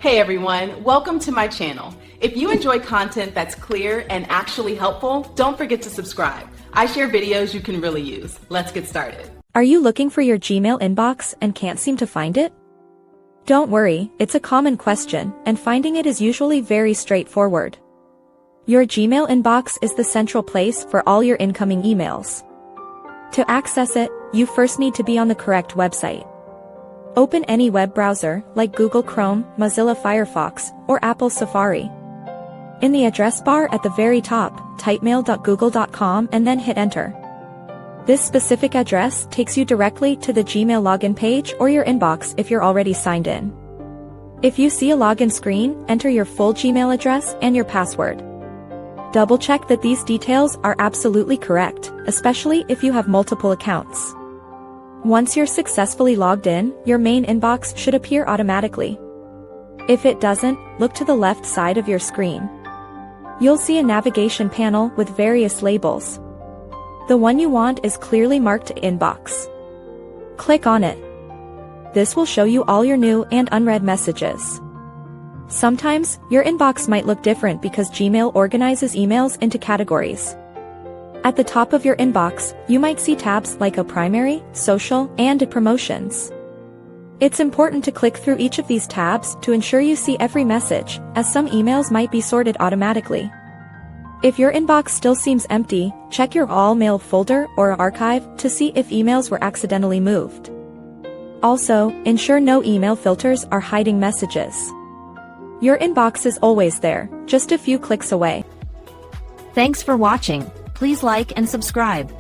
Hey everyone, welcome to my channel. If you enjoy content that's clear and actually helpful, don't forget to subscribe. I share videos you can really use. Let's get started. Are you looking for your Gmail inbox and can't seem to find it? Don't worry, it's a common question, and finding it is usually very straightforward. Your Gmail inbox is the central place for all your incoming emails. To access it, you first need to be on the correct website. Open any web browser, like Google Chrome, Mozilla Firefox, or Apple Safari. In the address bar at the very top, type mail.google.com and then hit enter. This specific address takes you directly to the Gmail login page or your inbox if you're already signed in. If you see a login screen, enter your full Gmail address and your password. Double-check that these details are absolutely correct, especially if you have multiple accounts. Once you're successfully logged in, your main inbox should appear automatically. If it doesn't, look to the left side of your screen. You'll see a navigation panel with various labels. The one you want is clearly marked Inbox. Click on it. This will show you all your new and unread messages. Sometimes, your inbox might look different because Gmail organizes emails into categories. At the top of your inbox, you might see tabs like a primary, social, and promotions. It's important to click through each of these tabs to ensure you see every message, as some emails might be sorted automatically. If your inbox still seems empty, check your All Mail folder or archive to see if emails were accidentally moved. Also, ensure no email filters are hiding messages. Your inbox is always there, just a few clicks away. Thanks for watching. Please like and subscribe.